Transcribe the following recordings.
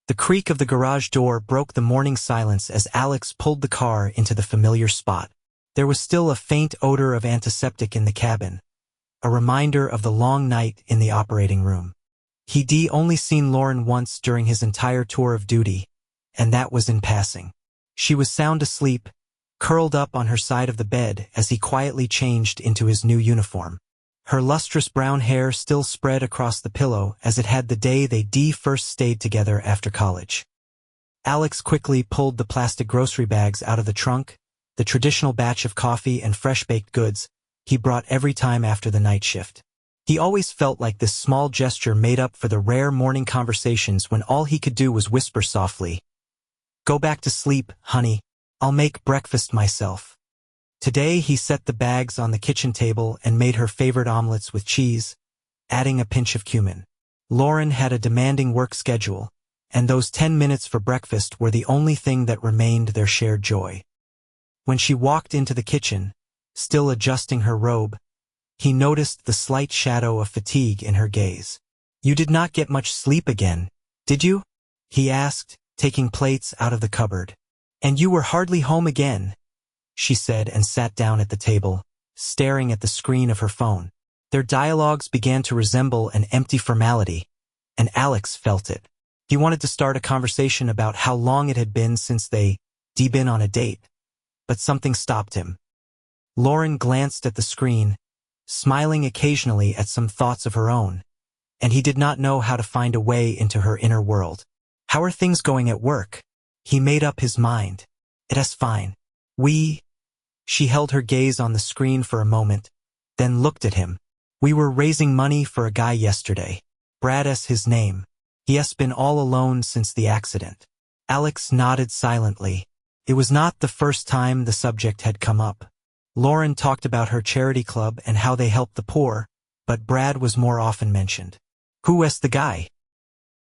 The creak of the garage door broke the morning silence as Alex pulled the car into the familiar spot. There was still a faint odor of antiseptic in the cabin, a reminder of the long night in the operating room. He'd only seen Lauren once during his entire tour of duty, and that was in passing. She was sound asleep, curled up on her side of the bed as he quietly changed into his new uniform. Her lustrous brown hair still spread across the pillow as it had the day they first stayed together after college. Alex quickly pulled the plastic grocery bags out of the trunk, the traditional batch of coffee and fresh-baked goods he brought every time after the night shift. He always felt like this small gesture made up for the rare morning conversations when all he could do was whisper softly, "Go back to sleep, honey. I'll make breakfast myself." Today he set the bags on the kitchen table and made her favorite omelets with cheese, adding a pinch of cumin. Lauren had a demanding work schedule, and those 10 minutes for breakfast were the only thing that remained their shared joy. When she walked into the kitchen, still adjusting her robe, he noticed the slight shadow of fatigue in her gaze. "You did not get much sleep again, did you?" he asked, taking plates out of the cupboard. "And you were hardly home again," she said and sat down at the table, staring at the screen of her phone. Their dialogues began to resemble an empty formality, and Alex felt it. He wanted to start a conversation about how long it had been since they'd been on a date, but something stopped him. Lauren glanced at the screen, smiling occasionally at some thoughts of her own, and he did not know how to find a way into her inner world. "How are things going at work?" He made up his mind. "It's fine. She held her gaze on the screen for a moment, then looked at him. "We were raising money for a guy yesterday. Brad's his name. He has been all alone since the accident." Alex nodded silently. It was not the first time the subject had come up. Lauren talked about her charity club and how they help the poor, but Brad was more often mentioned. "Who is the guy?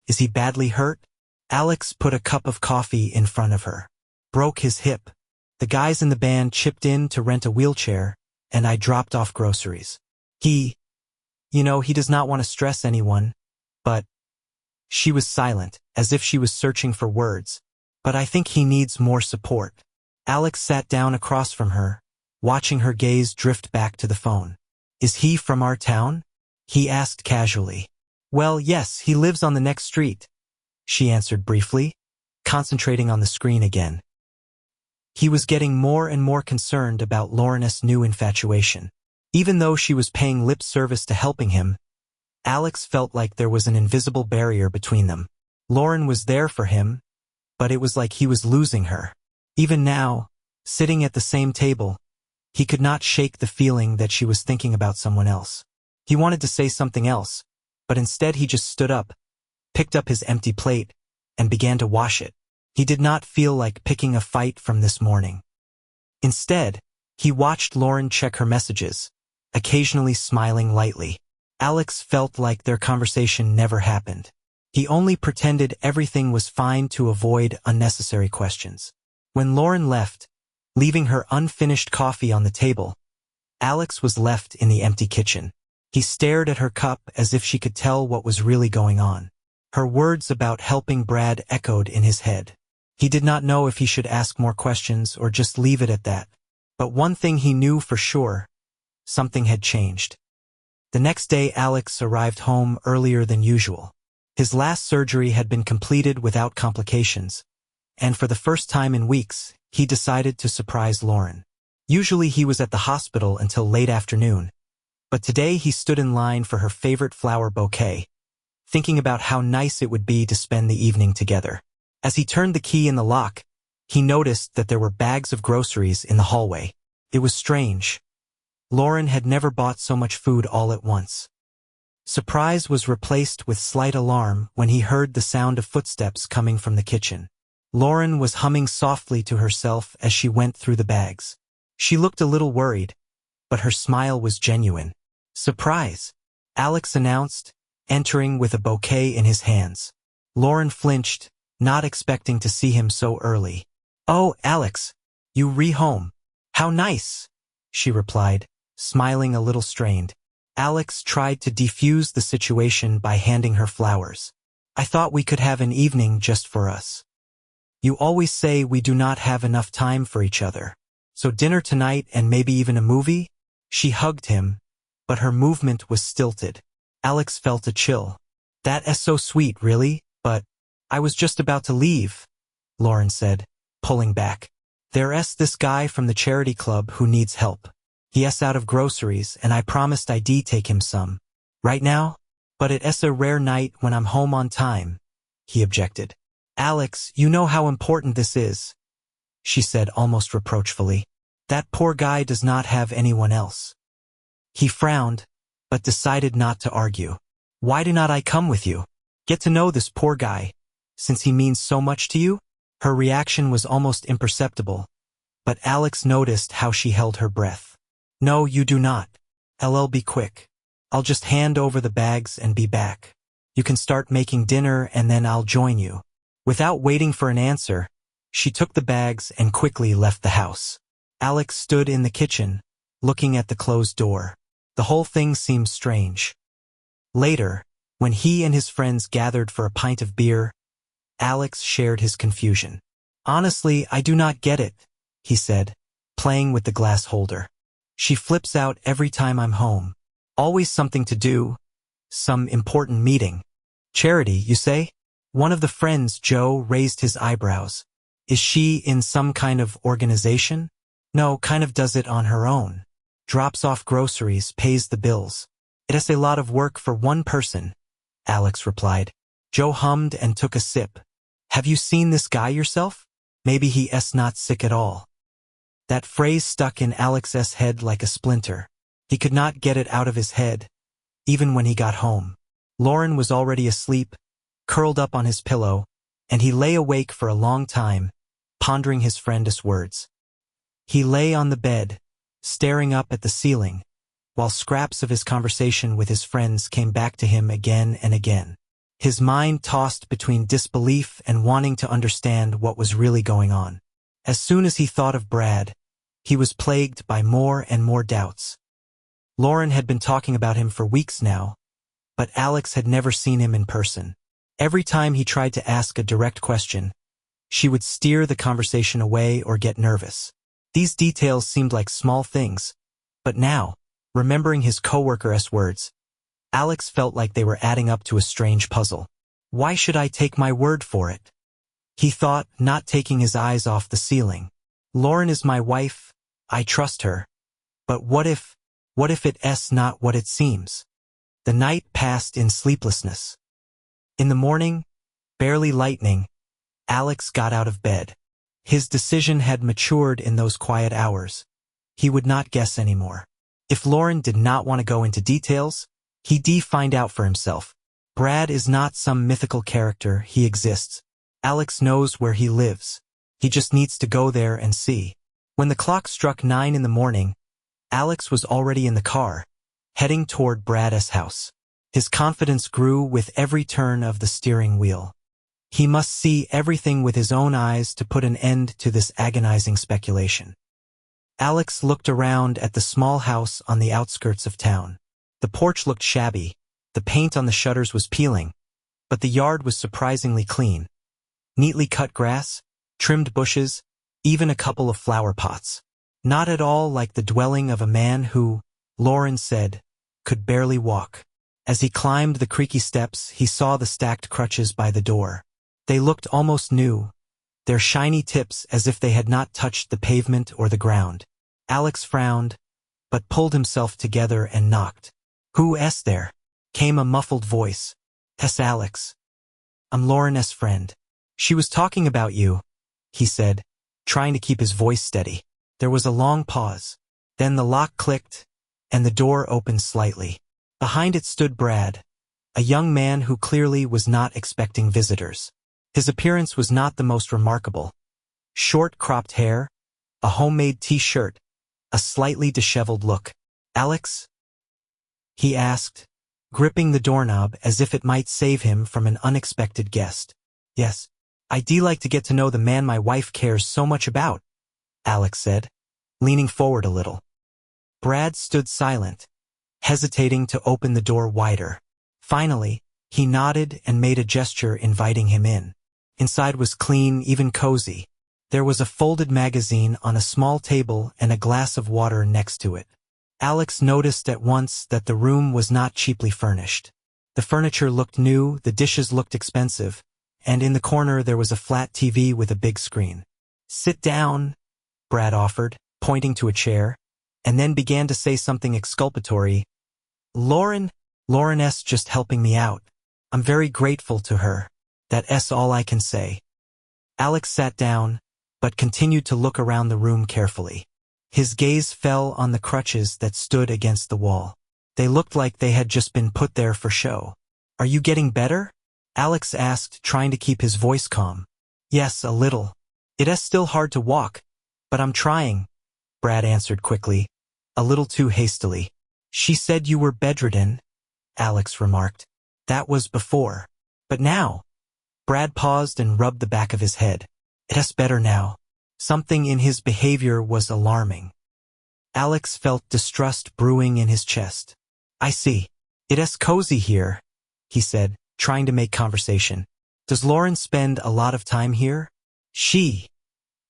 Is he badly hurt?" Alex put a cup of coffee in front of her. "Broke his hip. The guys in the band chipped in to rent a wheelchair, and I dropped off groceries. He does not want to stress anyone, but..." She was silent, as if she was searching for words. "But I think he needs more support." Alex sat down across from her, watching her gaze drift back to the phone. "Is he from our town?" he asked casually. "Well, yes, he lives on the next street," she answered briefly, concentrating on the screen again. He was getting more and more concerned about Lauren's new infatuation. Even though she was paying lip service to helping him, Alex felt like there was an invisible barrier between them. Lauren was there for him, but it was like he was losing her. Even now, sitting at the same table, he could not shake the feeling that she was thinking about someone else. He wanted to say something else, but instead he just stood up, picked up his empty plate, and began to wash it. He did not feel like picking a fight from this morning. Instead, he watched Lauren check her messages, occasionally smiling lightly. Alex felt like their conversation never happened. He only pretended everything was fine to avoid unnecessary questions. When Lauren left, leaving her unfinished coffee on the table, Alex was left in the empty kitchen. He stared at her cup as if she could tell what was really going on. Her words about helping Brad echoed in his head. He did not know if he should ask more questions or just leave it at that. But one thing he knew for sure, something had changed. The next day Alex arrived home earlier than usual. His last surgery had been completed without complications, and for the first time in weeks, he decided to surprise Lauren. Usually he was at the hospital until late afternoon, but today he stood in line for her favorite flower bouquet, thinking about how nice it would be to spend the evening together. As he turned the key in the lock, he noticed that there were bags of groceries in the hallway. It was strange. Lauren had never bought so much food all at once. Surprise was replaced with slight alarm when he heard the sound of footsteps coming from the kitchen. Lauren was humming softly to herself as she went through the bags. She looked a little worried, but her smile was genuine. "Surprise," Alex announced, entering with a bouquet in his hands. Lauren flinched, not expecting to see him so early. "Oh, Alex, you home. How nice," she replied, smiling a little strained. Alex tried to defuse the situation by handing her flowers. I thought we could have an evening just for us. You always say we do not have enough time for each other. So dinner tonight and maybe even a movie? She hugged him, but her movement was stilted. Alex felt a chill. That is so sweet, really, but I was just about to leave, Lauren said, pulling back. There's this guy from the charity club who needs help. He's out of groceries and I promised I'd take him some. Right now? But it's a rare night when I'm home on time, he objected. Alex, you know how important this is, she said almost reproachfully. That poor guy does not have anyone else. He frowned, but decided not to argue. Why do not I come with you? Get to know this poor guy, since he means so much to you? Her reaction was almost imperceptible, but Alex noticed how she held her breath. No, you do not. LL, be quick. I'll just hand over the bags and be back. You can start making dinner and then I'll join you. Without waiting for an answer, she took the bags and quickly left the house. Alex stood in the kitchen, looking at the closed door. The whole thing seemed strange. Later, when he and his friends gathered for a pint of beer, Alex shared his confusion. Honestly, I do not get it, he said, playing with the glass holder. She flips out every time I'm home. Always something to do. Some important meeting. Charity, you say? One of the friends, Joe, raised his eyebrows. Is she in some kind of organization? No, kind of does it on her own. Drops off groceries, pays the bills. It is a lot of work for one person, Alex replied. Joe hummed and took a sip. Have you seen this guy yourself? Maybe he is not sick at all. That phrase stuck in Alex's head like a splinter. He could not get it out of his head, even when he got home. Lauren was already asleep, curled up on his pillow, and he lay awake for a long time, pondering his friend's words. He lay on the bed, staring up at the ceiling, while scraps of his conversation with his friends came back to him again and again. His mind tossed between disbelief and wanting to understand what was really going on. As soon as he thought of Brad, he was plagued by more and more doubts. Lauren had been talking about him for weeks now, but Alex had never seen him in person. Every time he tried to ask a direct question, she would steer the conversation away or get nervous. These details seemed like small things, but now, remembering his coworker's words, Alex felt like they were adding up to a strange puzzle. Why should I take my word for it? He thought, not taking his eyes off the ceiling. Lauren is my wife, I trust her. But what if it's not what it seems? The night passed in sleeplessness. In the morning, barely lightening, Alex got out of bed. His decision had matured in those quiet hours. He would not guess anymore. If Lauren did not want to go into details, he'd find out for himself. Brad is not some mythical character, he exists. Alex knows where he lives. He just needs to go there and see. When the clock struck 9 in the morning, Alex was already in the car, heading toward Brad's house. His confidence grew with every turn of the steering wheel. He must see everything with his own eyes to put an end to this agonizing speculation. Alex looked around at the small house on the outskirts of town. The porch looked shabby, the paint on the shutters was peeling, but the yard was surprisingly clean. Neatly cut grass, trimmed bushes, even a couple of flower pots. Not at all like the dwelling of a man who, Lauren said, could barely walk. As he climbed the creaky steps, he saw the stacked crutches by the door. They looked almost new, their shiny tips as if they had not touched the pavement or the ground. Alex frowned, but pulled himself together and knocked. Who is there? Came a muffled voice. Es Alex. I'm Lauren's friend. She was talking about you, he said, trying to keep his voice steady. There was a long pause. Then the lock clicked, and the door opened slightly. Behind it stood Brad, a young man who clearly was not expecting visitors. His appearance was not the most remarkable. Short cropped hair, a homemade t-shirt, a slightly disheveled look. Alex? He asked, gripping the doorknob as if it might save him from an unexpected guest. Yes, I'd like to get to know the man my wife cares so much about, Alex said, leaning forward a little. Brad stood silent, hesitating to open the door wider. Finally, He nodded and made a gesture inviting him in. Inside was clean, even cozy. There was a folded magazine on a small table and a glass of water next to it. Alex noticed at once that the room was not cheaply furnished. The furniture looked new, the dishes looked expensive, and in the corner there was a flat TV with a big screen. "Sit down," Brad offered, pointing to a chair, and then began to say something exculpatory. Lauren's just helping me out. I'm very grateful to her. That's all I can say." Alex sat down, but continued to look around the room carefully. His gaze fell on the crutches that stood against the wall. They looked like they had just been put there for show. "Are you getting better?" Alex asked, trying to keep his voice calm. "Yes, a little. It's still hard to walk, but I'm trying," Brad answered quickly, a little too hastily. "She said you were bedridden," Alex remarked. "That was before. But now?" Brad paused and rubbed the back of his head. "It's better now." Something in his behavior was alarming. Alex felt distrust brewing in his chest. "I see. It's cozy here," he said, trying to make conversation. "Does Lauren spend a lot of time here?" "She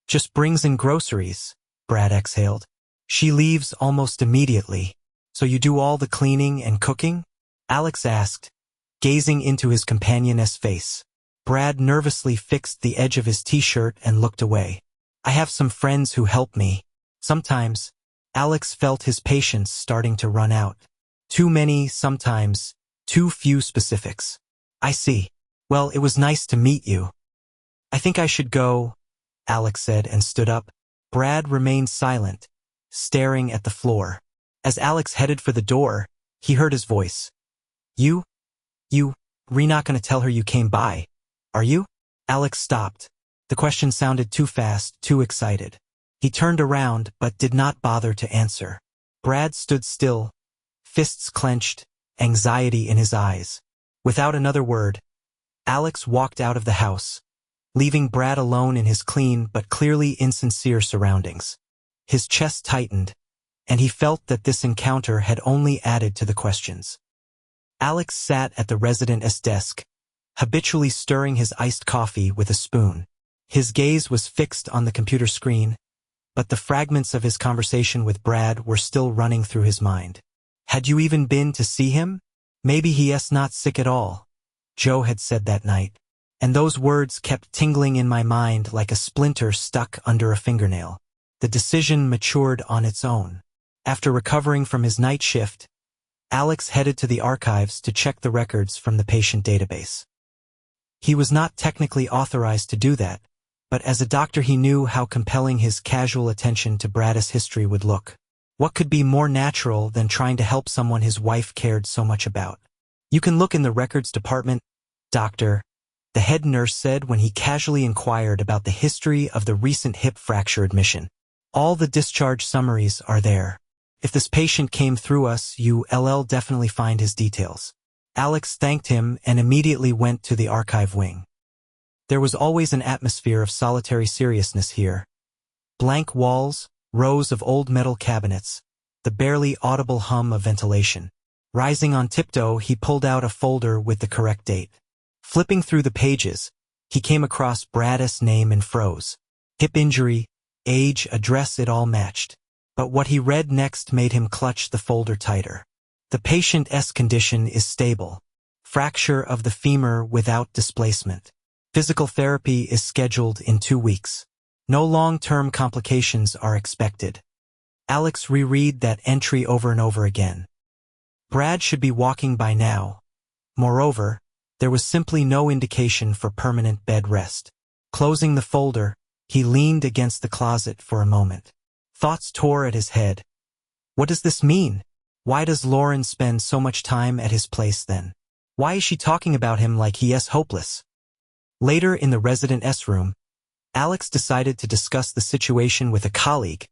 just brings in groceries," Brad exhaled. "She leaves almost immediately. So you do all the cleaning and cooking?" Alex asked, gazing into his companion's face. Brad nervously fixed the edge of his t-shirt and looked away. "I have some friends who help me. Sometimes." Alex felt his patience starting to run out. Too many, sometimes, too few specifics. "I see. Well, it was nice to meet you." "I think I should go," Alex said and stood up. Brad remained silent, staring at the floor. As Alex headed for the door, he heard his voice. You, not gonna tell her you came by, are you?" Alex stopped. The question sounded too fast, too excited. He turned around but did not bother to answer. Brad stood still, fists clenched, anxiety in his eyes. Without another word, Alex walked out of the house, leaving Brad alone in his clean but clearly insincere surroundings. His chest tightened, and he felt that this encounter had only added to the questions. Alex sat at the resident's desk, habitually stirring his iced coffee with a spoon. His gaze was fixed on the computer screen, but the fragments of his conversation with Brad were still running through his mind. "Had you even been to see him? Maybe he's not sick at all," Joe had said that night. And those words kept tingling in my mind like a splinter stuck under a fingernail. The decision matured on its own. After recovering from his night shift, Alex headed to the archives to check the records from the patient database. He was not technically authorized to do that, but as a doctor he knew how compelling his casual attention to Brad's history would look. What could be more natural than trying to help someone his wife cared so much about? "You can look in the records department, doctor," the head nurse said when he casually inquired about the history of the recent hip fracture admission. "All the discharge summaries are there. If this patient came through us, you'll definitely find his details." Alex thanked him and immediately went to the archive wing. There was always an atmosphere of solitary seriousness here. Blank walls, rows of old metal cabinets, the barely audible hum of ventilation. Rising on tiptoe, he pulled out a folder with the correct date. Flipping through the pages, he came across Brad's name and froze. Hip injury, age, address, it all matched. But what he read next made him clutch the folder tighter. "The patient's condition is stable. Fracture of the femur without displacement. Physical therapy is scheduled in 2 weeks. No long-term complications are expected." Alex reread that entry over and over again. Brad should be walking by now. Moreover, there was simply no indication for permanent bed rest. Closing the folder, he leaned against the closet for a moment. Thoughts tore at his head. What does this mean? Why does Lauren spend so much time at his place then? Why is she talking about him like he is hopeless? Later in the resident's room, Alex decided to discuss the situation with a colleague,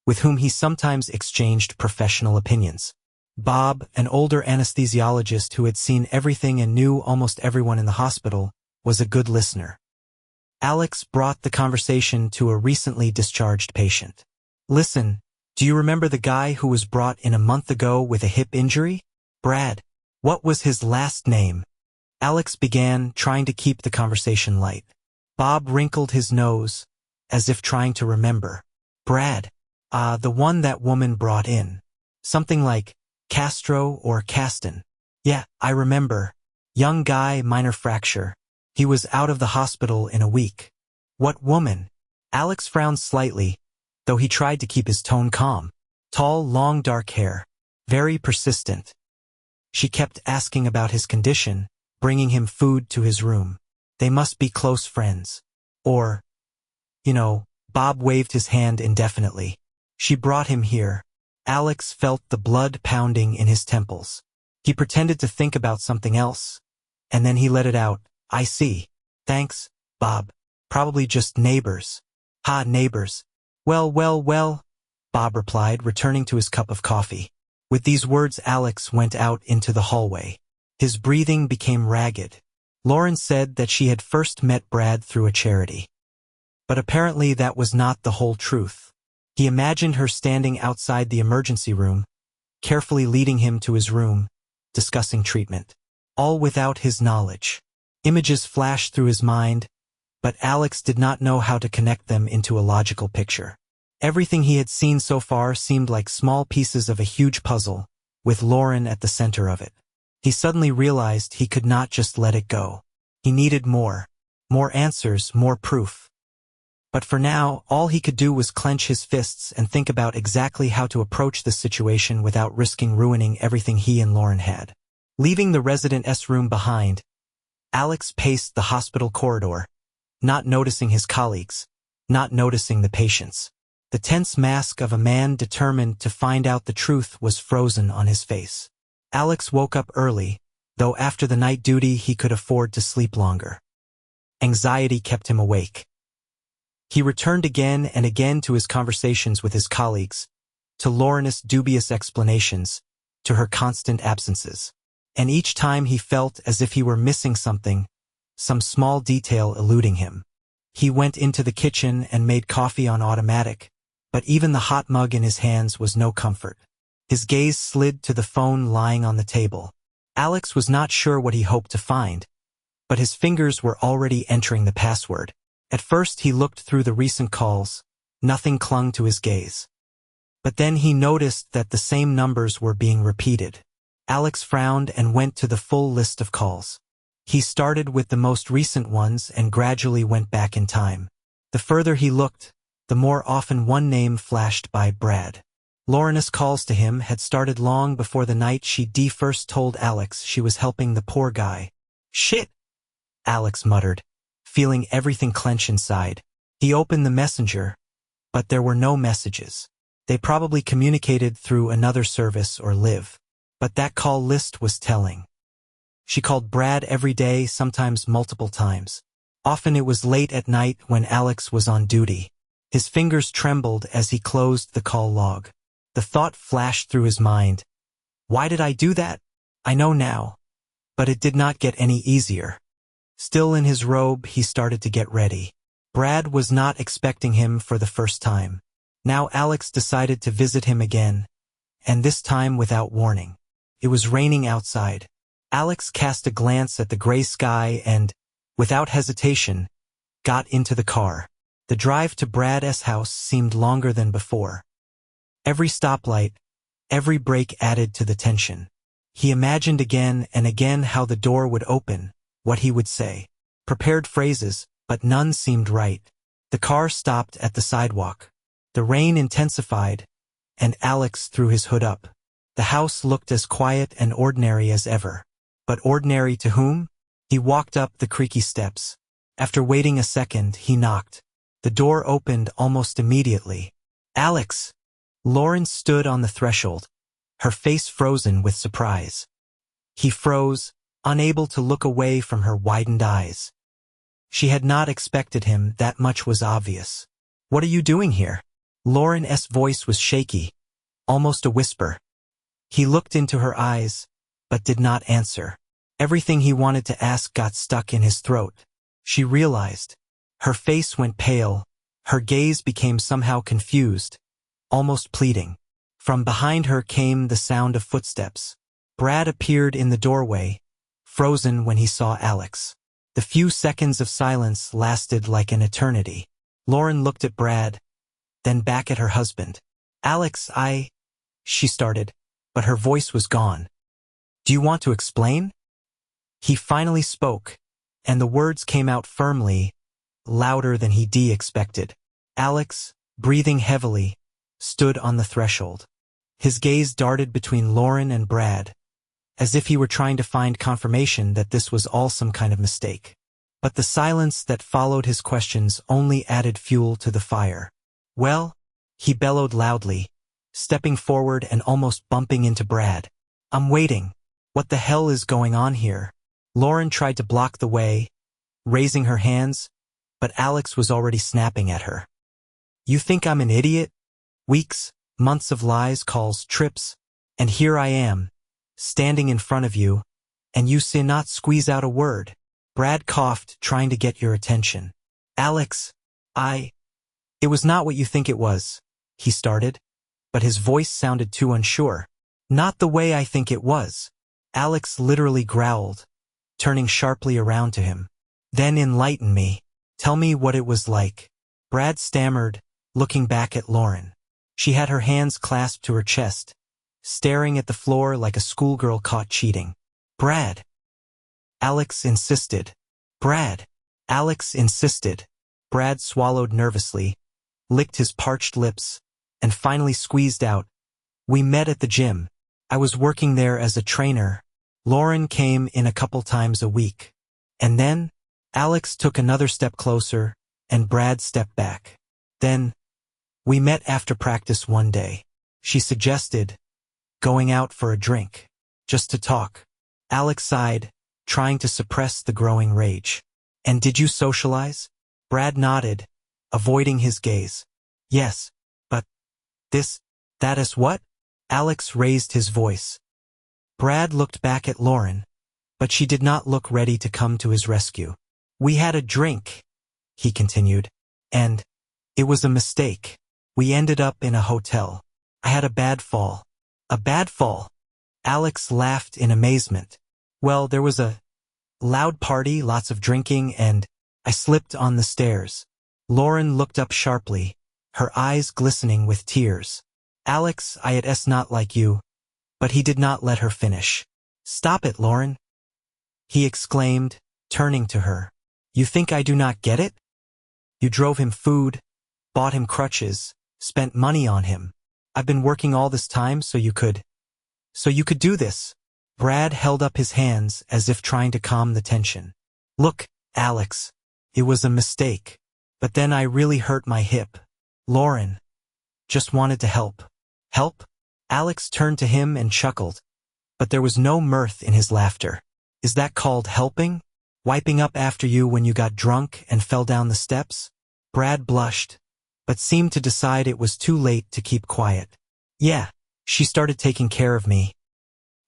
with whom he sometimes exchanged professional opinions. Bob, an older anesthesiologist who had seen everything and knew almost everyone in the hospital, was a good listener. Alex brought the conversation to a recently discharged patient. "Listen, do you remember the guy who was brought in a month ago with a hip injury? Brad. What was his last name?" Alex began, trying to keep the conversation light. Bob wrinkled his nose, as if trying to remember. Brad. The one that woman brought in. Something like Castro or Caston. Yeah, I remember. Young guy, minor fracture. He was out of the hospital in a week. What woman? Alex frowned slightly, though he tried to keep his tone calm. Tall, long dark hair. Very persistent. She kept asking about his condition, bringing him food to his room. They must be close friends. Or, Bob waved his hand indefinitely. She brought him here. Alex felt the blood pounding in his temples. He pretended to think about something else, and then he let it out. I see. Thanks, Bob. Probably just neighbors. Ha, neighbors. Well, Bob replied, returning to his cup of coffee. With these words, Alex went out into the hallway. His breathing became ragged. Lauren said that she had first met Brad through a charity. But apparently that was not the whole truth. He imagined her standing outside the emergency room, carefully leading him to his room, discussing treatment. All without his knowledge. Images flashed through his mind, but Alex did not know how to connect them into a logical picture. Everything he had seen so far seemed like small pieces of a huge puzzle, with Lauren at the center of it. He suddenly realized he could not just let it go. He needed more. More answers, more proof. But for now, all he could do was clench his fists and think about exactly how to approach the situation without risking ruining everything he and Lauren had. Leaving the resident's room behind, Alex paced the hospital corridor, not noticing his colleagues, not noticing the patients. The tense mask of a man determined to find out the truth was frozen on his face. Alex woke up early, though after the night duty he could afford to sleep longer. Anxiety kept him awake. He returned again and again to his conversations with his colleagues, to Lauren's dubious explanations, to her constant absences. And each time he felt as if he were missing something, some small detail eluding him. He went into the kitchen and made coffee on automatic, but even the hot mug in his hands was no comfort. His gaze slid to the phone lying on the table. Alex was not sure what he hoped to find, but his fingers were already entering the password. At first he looked through the recent calls. Nothing clung to his gaze. But then he noticed that the same numbers were being repeated. Alex frowned and went to the full list of calls. He started with the most recent ones and gradually went back in time. The further he looked, the more often one name flashed by: Brad. Lauren's calls to him had started long before the night she first told Alex she was helping the poor guy. Shit, Alex muttered, feeling everything clench inside. He opened the messenger, but there were no messages. They probably communicated through another service or live. But that call list was telling. She called Brad every day, sometimes multiple times. Often it was late at night when Alex was on duty. His fingers trembled as he closed the call log. The thought flashed through his mind. Why did I do that? I know now. But it did not get any easier. Still in his robe, he started to get ready. Brad was not expecting him for the first time. Now Alex decided to visit him again, and this time without warning. It was raining outside. Alex cast a glance at the gray sky and, without hesitation, got into the car. The drive to Brad's house seemed longer than before. Every stoplight, every brake added to the tension. He imagined again and again how the door would open, what he would say. Prepared phrases, but none seemed right. The car stopped at the sidewalk. The rain intensified, and Alex threw his hood up. The house looked as quiet and ordinary as ever. But ordinary to whom? He walked up the creaky steps. After waiting a second, he knocked. The door opened almost immediately. Alex! Lauren stood on the threshold, her face frozen with surprise. He froze, unable to look away from her widened eyes. She had not expected him, that much was obvious. What are you doing here? Lauren's voice was shaky, almost a whisper. He looked into her eyes, but did not answer. Everything he wanted to ask got stuck in his throat. She realized. Her face went pale, her gaze became somehow confused, almost pleading. From behind her came the sound of footsteps. Brad appeared in the doorway, frozen when he saw Alex. The few seconds of silence lasted like an eternity. Lauren looked at Brad, then back at her husband. Alex, she started, but her voice was gone. Do you want to explain? He finally spoke, and the words came out firmly, louder than he expected. Alex, breathing heavily, stood on the threshold. His gaze darted between Lauren and Brad, as if he were trying to find confirmation that this was all some kind of mistake. But the silence that followed his questions only added fuel to the fire. Well, he bellowed loudly, stepping forward and almost bumping into Brad. I'm waiting. What the hell is going on here? Lauren tried to block the way, raising her hands, but Alex was already snapping at her. You think I'm an idiot? Weeks, months of lies, calls, trips, and here I am, standing in front of you, and you say not squeeze out a word. Brad coughed, trying to get your attention. Alex, it was not what you think it was, he started, but his voice sounded too unsure. Not the way I think it was. Alex literally growled, turning sharply around to him. Then enlighten me. Tell me what it was like. Brad stammered, looking back at Lauren. She had her hands clasped to her chest, staring at the floor like a schoolgirl caught cheating. Brad. Alex insisted. Brad. Alex insisted. Brad swallowed nervously, licked his parched lips, and finally squeezed out. We met at the gym. I was working there as a trainer. Lauren came in a couple times a week. And then, Alex took another step closer, and Brad stepped back. Then, we met after practice one day. She suggested going out for a drink, just to talk. Alex sighed, trying to suppress the growing rage. And did you socialize? Brad nodded, avoiding his gaze. Yes, but that is what? Alex raised his voice. Brad looked back at Lauren, but she did not look ready to come to his rescue. We had a drink, he continued, and it was a mistake. We ended up in a hotel. I had a bad fall. A bad fall? Alex laughed in amazement. Well, there was a loud party, lots of drinking, and I slipped on the stairs. Lauren looked up sharply, her eyes glistening with tears. Alex, it's not like you. But he did not let her finish. Stop it, Lauren, he exclaimed, turning to her. You think I do not get it? You drove him food, bought him crutches, spent money on him. I've been working all this time so you could do this. Brad held up his hands as if trying to calm the tension. Look, Alex, it was a mistake. But then I really hurt my hip. Lauren just wanted to help. Help? Alex turned to him and chuckled, but there was no mirth in his laughter. Is that called helping? Wiping up after you when you got drunk and fell down the steps? Brad blushed, but seemed to decide it was too late to keep quiet. Yeah, she started taking care of me.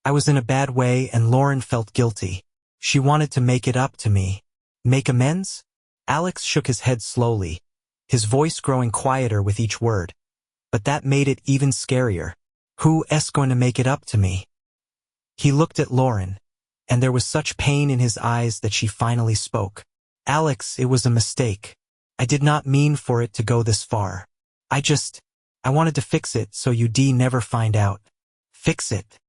I was in a bad way and Lauren felt guilty. She wanted to make it up to me. Make amends? Alex shook his head slowly, his voice growing quieter with each word. But that made it even scarier. Who's going to make it up to me? He looked at Lauren, and there was such pain in his eyes that she finally spoke. Alex, it was a mistake. I did not mean for it to go this far. I wanted to fix it so you'd never find out. Fix it.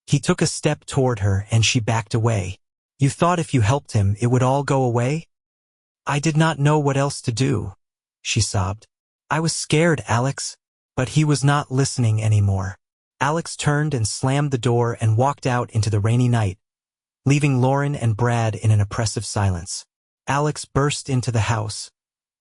He took a step toward her and she backed away. You thought if you helped him it would all go away? I did not know what else to do, she sobbed. I was scared, Alex. But he was not listening anymore. Alex turned and slammed the door and walked out into the rainy night, leaving Lauren and Brad in an oppressive silence. Alex burst into the house,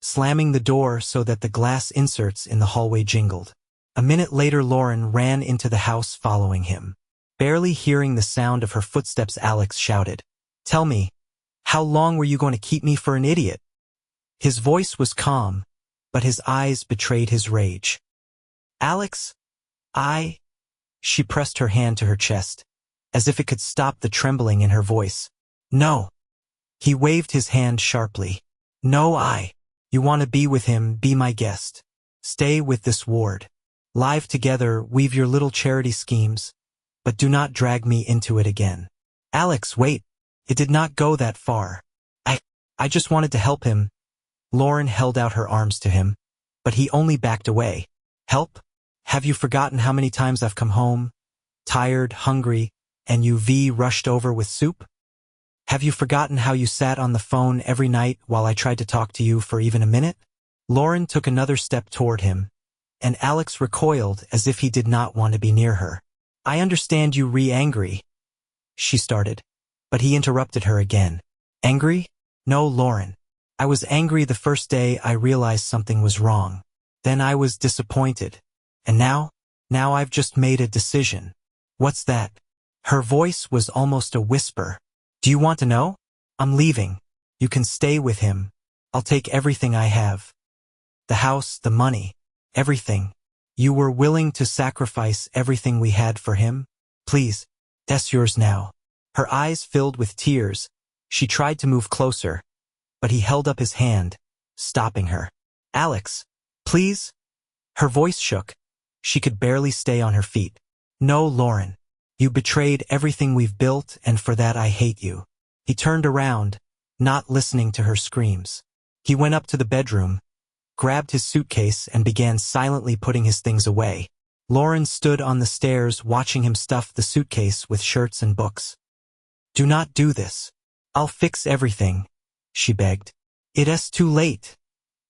slamming the door so that the glass inserts in the hallway jingled. A minute later, Lauren ran into the house following him. Barely hearing the sound of her footsteps, Alex shouted, Tell me, how long were you going to keep me for an idiot? His voice was calm, but his eyes betrayed his rage. Alex, she pressed her hand to her chest, as if it could stop the trembling in her voice. No. He waved his hand sharply. No, You want to be with him, be my guest. Stay with this ward. Live together, weave your little charity schemes, but do not drag me into it again. Alex, wait. It did not go that far. I just wanted to help him. Lauren held out her arms to him, but he only backed away. Help? Have you forgotten how many times I've come home, tired, hungry, and you've rushed over with soup? Have you forgotten how you sat on the phone every night while I tried to talk to you for even a minute? Lauren took another step toward him, and Alex recoiled as if he did not want to be near her. I understand you angry, she started, but he interrupted her again. Angry? No, Lauren. I was angry the first day I realized something was wrong. Then I was disappointed. And now I've just made a decision. What's that? Her voice was almost a whisper. Do you want to know? I'm leaving. You can stay with him. I'll take everything I have. The house, the money, everything. You were willing to sacrifice everything we had for him? Please, that's yours now. Her eyes filled with tears. She tried to move closer, but he held up his hand, stopping her. Alex, please? Her voice shook. She could barely stay on her feet. No, Lauren. You betrayed everything we've built, and for that I hate you. He turned around, not listening to her screams. He went up to the bedroom, grabbed his suitcase, and began silently putting his things away. Lauren stood on the stairs watching him stuff the suitcase with shirts and books. Do not do this. I'll fix everything, she begged. It's too late,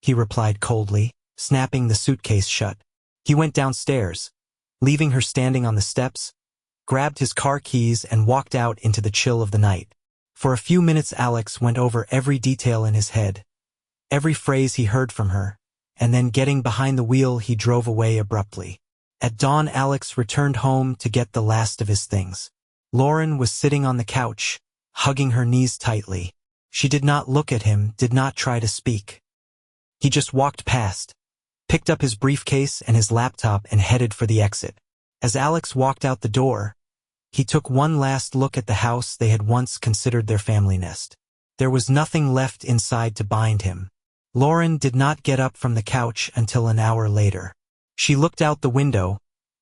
he replied coldly, snapping the suitcase shut. He went downstairs, leaving her standing on the steps, grabbed his car keys and walked out into the chill of the night. For a few minutes Alex went over every detail in his head, every phrase he heard from her, and then getting behind the wheel he drove away abruptly. At dawn Alex returned home to get the last of his things. Lauren was sitting on the couch, hugging her knees tightly. She did not look at him, did not try to speak. He just walked past, picked up his briefcase and his laptop and headed for the exit. As Alex walked out the door, he took one last look at the house they had once considered their family nest. There was nothing left inside to bind him. Lauren did not get up from the couch until an hour later. She looked out the window,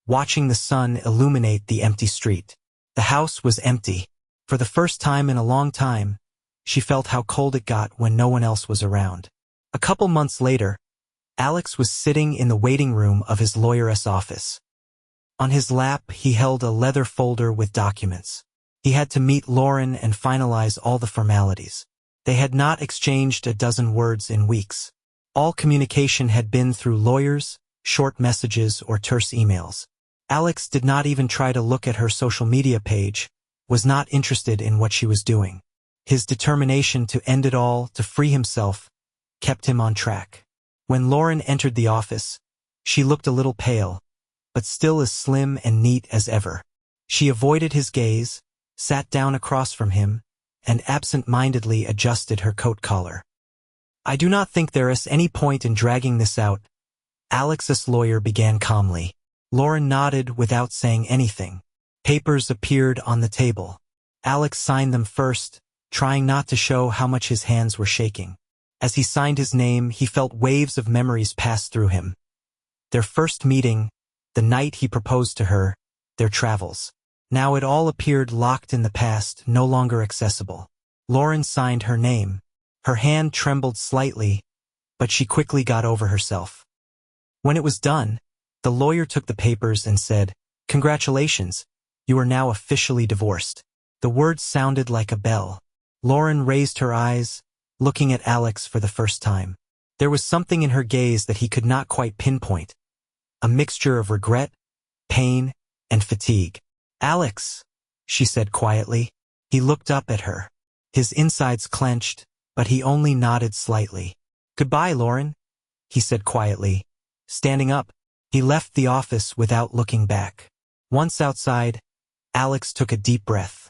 watching the sun illuminate the empty street. The house was empty. For the first time in a long time, she felt how cold it got when no one else was around. A couple months later, Alex was sitting in the waiting room of his lawyer's office. On his lap, he held a leather folder with documents. He had to meet Lauren and finalize all the formalities. They had not exchanged a dozen words in weeks. All communication had been through lawyers, short messages, or terse emails. Alex did not even try to look at her social media page, was not interested in what she was doing. His determination to end it all, to free himself, kept him on track. When Lauren entered the office, she looked a little pale, but still as slim and neat as ever. She avoided his gaze, sat down across from him, and absent-mindedly adjusted her coat collar. I do not think there is any point in dragging this out, Alex's lawyer began calmly. Lauren nodded without saying anything. Papers appeared on the table. Alex signed them first, trying not to show how much his hands were shaking. As he signed his name, he felt waves of memories pass through him. Their first meeting, the night he proposed to her, their travels. Now it all appeared locked in the past, no longer accessible. Lauren signed her name. Her hand trembled slightly, but she quickly got over herself. When it was done, the lawyer took the papers and said, "Congratulations, you are now officially divorced." The words sounded like a bell. Lauren raised her eyes, looking at Alex for the first time. There was something in her gaze that he could not quite pinpoint. A mixture of regret, pain, and fatigue. "Alex," she said quietly. He looked up at her. His insides clenched, but he only nodded slightly. "Goodbye, Lauren," he said quietly. Standing up, he left the office without looking back. Once outside, Alex took a deep breath.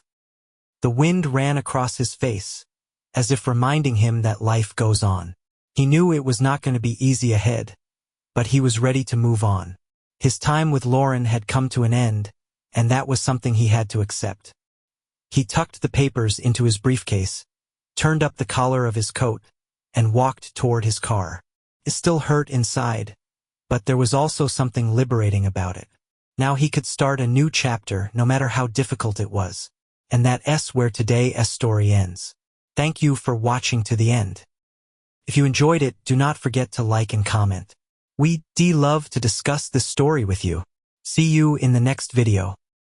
The wind ran across his face, as if reminding him that life goes on. He knew it was not going to be easy ahead, but he was ready to move on. His time with Lauren had come to an end, and that was something he had to accept. He tucked the papers into his briefcase, turned up the collar of his coat, and walked toward his car. It still hurt inside, but there was also something liberating about it. Now he could start a new chapter, no matter how difficult it was. and that S where today's story ends. Thank you for watching to the end. If you enjoyed it, do not forget to like and comment. We'd love to discuss this story with you. See you in the next video.